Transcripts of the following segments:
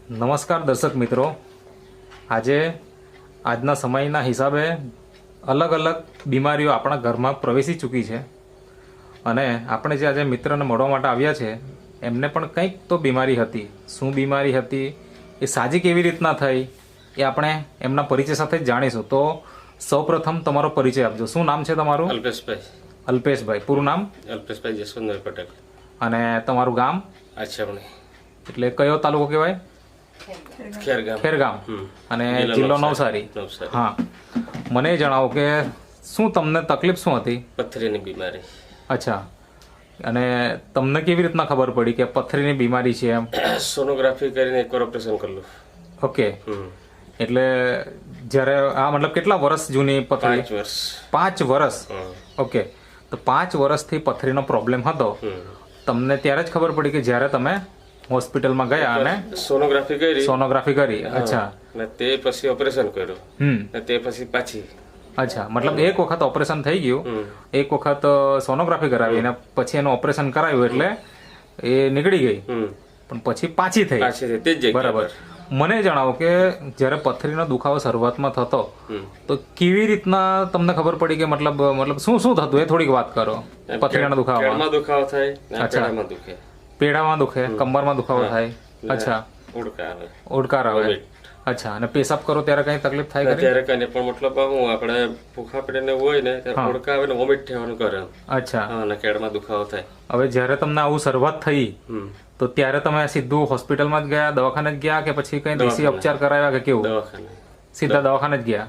નમસ્કાર દર્શક મિત્રો, આજના સમયના હિસાબે અલગ અલગ બીમારીઓ આપણા ઘરમાં પ્રવેશી ચૂકી છે અને આપણે જે આજે મિત્રને મળવા માટે આવ્યા છે એમને પણ કંઈક તો બીમારી હતી. શું બીમારી હતી, એ સાજી કેવી રીતના થઈ, એ આપણે એમના પરિચય સાથે જ જાણીશું. તો સૌપ્રથમ તમારો પરિચય આપજો. શું નામ છે તમારું? અલ્પેશભાઈ. અલ્પેશભાઈ. પૂરું નામ? અલ્પેશભાઈ જસવંતભાઈ પટેલ. અને તમારું ગામ? આછાવણી. એટલે કયો તાલુકો કહેવાય? ખેરગામ. અને જિલ્લો નવસારી. હા, મને જણાવો કે શું તમને તકલીફ શું હતી? પથરીની બીમારી. અચ્છા, અને તમને કેવી રીતના ખબર પડી કે પથરીની બીમારી છે એમ? સોનોગ્રાફી કરીને એકવાર ઓપરેશન કરેલું. ઓકે, એટલે જ્યારે આ મતલબ કેટલા વર્ષ જૂની પથરી? 5 વર્ષ. 5 વર્ષ. ઓકે, તો 5 વર્ષથી પથરીનો પ્રોબ્લેમ હતો. તમને ત્યારે જ ખબર પડી કે જ્યારે તમે હોસ્પિટલમાં ગયા અને સોનોગ્રાફી કરી? અચ્છા, અને તે પછી ઓપરેશન કર્યું. અને તે પછી પાછી. અચ્છા, મતલબ એક વખત ઓપરેશન થઈ ગયું, એક વખત સોનોગ્રાફી કરાવી અને પછી એનું ઓપરેશન કરાવ્યું એટલે એ નીકળી ગઈ, પણ પછી પાછી થઈ. બરાબર. મને જણાવો કે જ્યારે પથરીનો દુખાવો શરૂઆતમાં થતો તો કેવી રીતના તમને ખબર પડી કે મતલબ શું શું થતું એ થોડીક વાત કરો. પથરીના દુખાવામાં દુખાવો થાય. અચ્છા, પેડામાં દુખે, કમરમાં દુખાવો થાય. અચ્છા, ઓડકાર આવે. અચ્છા, અને પેશાબ કરો ત્યારે કઈ તકલીફ થાય? ત્યારે કઈ નહીં, પણ મતલબ હું આપણે ભૂખા પડીને હોય ને ત્યારે ઓડકા આવે ને વોમિટ થવાનું કરે. અચ્છા, અને કેળમાં દુખાવો થાય. હવે જ્યારે તમને આવું શરૂઆત થઈ તો ત્યારે તમે સીધું હોસ્પિટલમાં જ ગયા, દવાખાને જ ગયા કે પછી કઈ દેશી ઉપચાર કરાવ્યા કે કેવું? દવાખાને. સીધા દવાખાને જ ગયા.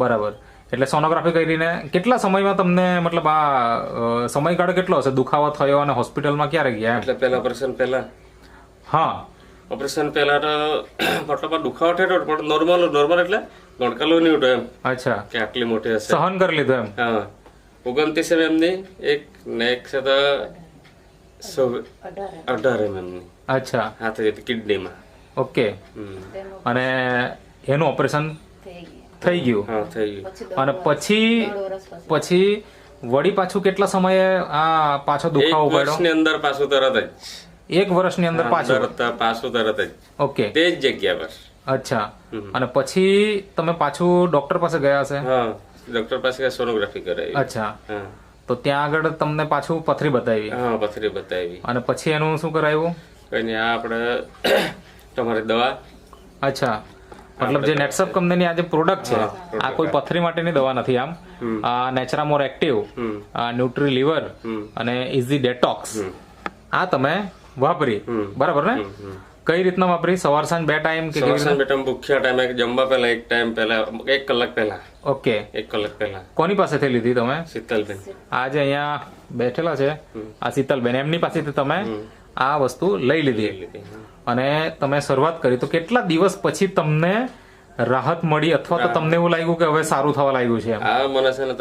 બરાબર. એટલે સોનોગ્રાફી કરીને કેટલા સમયમાં તમને મતલબ આ સમયગાળો કેટલો હશે દુખાવો થયો અને હોસ્પિટલમાં ક્યારે ગયા? એટલે પહેલા ઓપરેશન પહેલા. હા, ઓપરેશન પહેલા તો મતલબ દુખાવો થયો પણ નોર્મલ એટલે ગણકાલો નહીં ઉઠો એમ. અચ્છા, કે આટલી મોટી હશે, સહન કરી લીધું એમ? હા. 29 એમની એક ને એક છે તો 18 એમની. અચ્છા, હાથે કિડનીમાં. ઓકે. અને એનું ઓપરેશન થઈ ગયું? હા, થઈ ગયું. અને પછી વળી પાછું કેટલા સમયે આ પાછો દુખાવો પડ્યો? 1 વર્ષની અંદર પાછું તરત જ. 1 વર્ષની અંદર પાછું તરત જ. ઓકે, તે જ જગ્યા પર. અચ્છા, અને પછી તમે પાછું ડોક્ટર પાસે ગયા હશે? હા, ડોક્ટર પાસે સોનોગ્રાફી કરાવી. અચ્છા, હા. તો ત્યાં આગળ તમને પાછું પથરી બતાવી? હા, પથરી બતાવી. અને પછી એનું શું કરાવ્યું? કઈ નહીં, આ આપણે તમારી દવા. અચ્છા, મતલબ જે નેટસપ કંપનીની આ જે પ્રોડક્ટ છે આ કોઈ પથરી માટેની દવા નથી. આમ આ નેચરામોર એક્ટિવ, આ ન્યુટ્રી લીવર અને ઇઝી ડેટોક્સ આ તમે વાપરી, બરાબર ને? કઈ રીતના વાપરી? સવાર સાંજ 2 ટાઈમ કે કેવી રીતે? ભૂખ્યા ટાઈમે જમવા પહેલા 1 ટાઈમ પહેલા 1 કલાક પહેલા. ઓકે, 1 કલાક પહેલા. કોની પાસેથી લીધી તમે? શીતલબેન. આજે અહીંયા બેઠેલા છે આ શીતલબેન, એમની પાસેથી તમે આ વસ્તુ લઈ લીધી અને તમે શરૂઆત કરી. તો કેટલા દિવસ પછી તમને રાહત મળી અથવા તો તમને એવું લાગ્યું કે હવે સારું થવા લાગ્યું છે? આ મને છે ને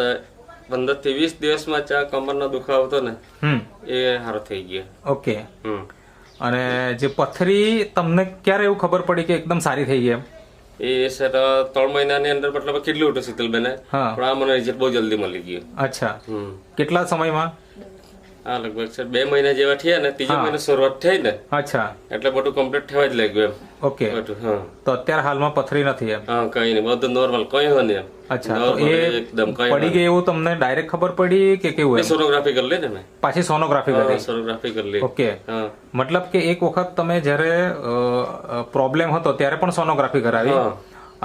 15 થી 20 દિવસમાં ચા કમરનો દુખાવો હતો ને એ સારો થઈ ગયો. ઓકે. અને જે પથરી તમને ક્યારે એવું ખબર પડી કે એકદમ સારી થઈ ગઈ એમ? એ છે તો 3 મહિનાની અંદર મતલબ કેટલું હતું શીતલબેન, પણ આ મને રિઝલ્ટ બહુ જલ્દી મળી ગયું. અચ્છા, કેટલા સમયમાં? હા, લગભગ 2 મહિના જેવા થયા ને, 3જા મહિના શરૂઆત થઈ ને. અચ્છા, એટલે બધું કમ્પ્લીટ થવા જ લાગ્યું એમ. ઓકે. હા, તો અત્યારે હાલમાં પથરી નથી એમ? હા, કઈ નહીં, બધું નોર્મલ, કઈ હોય નહીં એમ. અચ્છા, તો એ એકદમ પડી ગઈ એવું તમને ડાયરેક્ટ ખબર પડી કે કેવું? સોનોગ્રાફી કરી લે ને મેં. પાછી સોનોગ્રાફી કરી? સોનોગ્રાફી કરી લે. ઓકે, મતલબ કે એક વખત તમે જ્યારે પ્રોબ્લેમ હતો ત્યારે પણ સોનોગ્રાફી કરાવી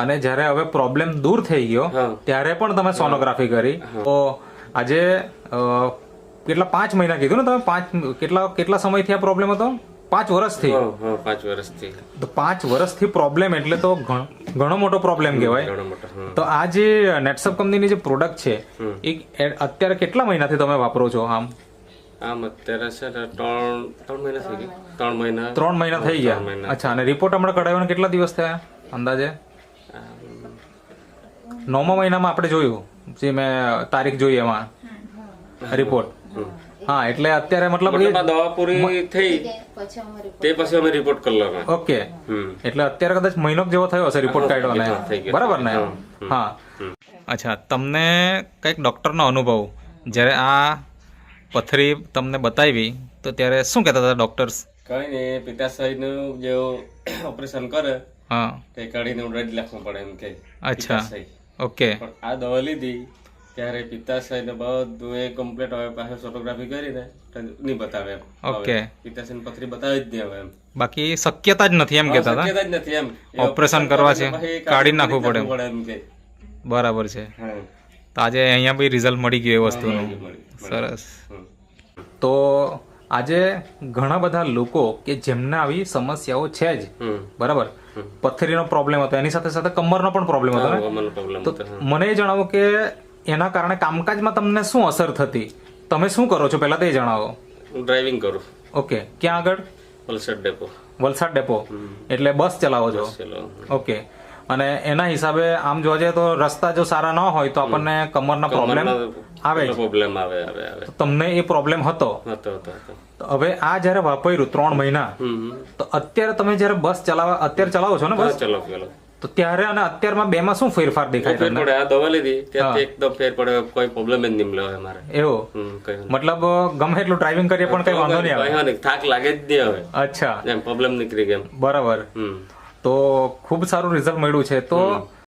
અને જ્યારે હવે પ્રોબ્લેમ દૂર થઈ ગયો ત્યારે પણ તમે સોનોગ્રાફી કરી. તો આજે કેટલા 5 મહિના કીધું ને તમે? કેટલા સમયથી આ પ્રોબ્લેમ હતો? 5 વર્ષથી? 5 વર્ષથી. તો 5 વર્ષથી પ્રોબ્લેમ એટલે તો ઘણો મોટો પ્રોબ્લેમ કહેવાય. તો આ જે નેટસપ કંપનીની જે પ્રોડક્ટ છે એ અત્યારે કેટલા મહિનાથી તમે વાપરો છો? આમ અત્યારે છે ને 3 મહિના થઈ ગયા. 3 મહિના થઈ ગયા. અચ્છા, અને રિપોર્ટ હમણાં કઢાવ્યો કેટલા દિવસ થયા અંદાજે? 9મા મહિનામાં આપણે જોયું, જે મેં તારીખ જોઈ એમાં રિપોર્ટ. હા, એટલે અત્યારે મતલબ દવા પૂરી થઈ તે પછી અમે રિપોર્ટ કરલો. ઓકે, એટલે અત્યારે કદાચ મહિનો જેવો થયો હશે રિપોર્ટ કાઢવાનો, બરાબર ને? હા. અચ્છા, તમને કઈક ડોક્ટરનો અનુભવ જ્યારે આ પથરી તમને બતાવી તો ત્યારે શું કહેતા હતા ડોક્ટર્સ? કઈ નહીં, પિત્તાશયનું જે ઓપરેશન કરે હા તે કાઢીને 1.5 લાખમાં પડે એમ કે અચ્છા પિત્તાશય. ઓકે પણ આ દવા લીધી ત્યારે પિત્તાશય ને બધું એ કમ્પ્લીટ હવે પાછળ સોનોગ્રાફી કરીને તો નહીં બતાવે એમ. ઓકે પિત્તાશય ની પથરી બતાવી જ નહીં હવે એમ. બાકી શક્યતા જ નથી એમ કહેતા હતા શક્યતા જ નથી એમ. ઓપરેશન કરવા છે કાઢી નાખવું પડે એમ. એમ કે બરાબર છે હા તો આજે અહીંયા બી રિઝલ્ટ મળી ગયું એ વસ્તુનું મળી. સરસ હમ. તો આજે ઘણા બધા લોકો કે જેમને આવી સમસ્યાઓ છે જ હમ. બરાબર પથરીનો પ્રોબ્લેમ હતો એની સાથે સાથે કમરનો પણ પ્રોબ્લેમ હતો ને મને પ્રોબ્લેમ તો મને એ જણાવો કે એના કારણે કામકાજમાં તમને શું અસર થતી તમે શું કરો છો પહેલા તે જણાવો. હું ડ્રાઇવિંગ કરું ઓકે ક્યાં આગળ વલસાડ ડેપો. વલસાડ ડેપો એટલે બસ ચલાવો છો ચલો. ઓકે અને એના હિસાબે આમ જોવા જઈએ તો રસ્તા જો સારા ન હોય તો આપણને કમરના પ્રોબ્લેમ આવે જ. પ્રોબ્લેમ આવે તો તમને એ પ્રોબ્લેમ હતો હતો. તો હવે આ જયારે વાપર્યું 3 મહિના તો અત્યારે તમે જયારે બસ અત્યારે ચલાવો છો ને બસ ચલો તો ત્યારે અને અત્યારમાં બેમાં શું ફેરફાર દેખાય ફેર તમને પડે. આ દવા લીધી ત્યાંથી એકદમ ફેર પડે. કોઈ પ્રોબ્લેમ જ નહીં મળે અમારે. એવો કઈ મતલબ ગમે એટલું ડ્રાઇવિંગ કરીએ પણ કઈ વાંધો નહીં આવે. નહીં, થાક લાગે જ નહીં હવે. અચ્છા એમ પ્રોબ્લેમ નીકળી ગયો. બરાબર તો ખૂબ સારું રિઝલ્ટ મળ્યું છે તો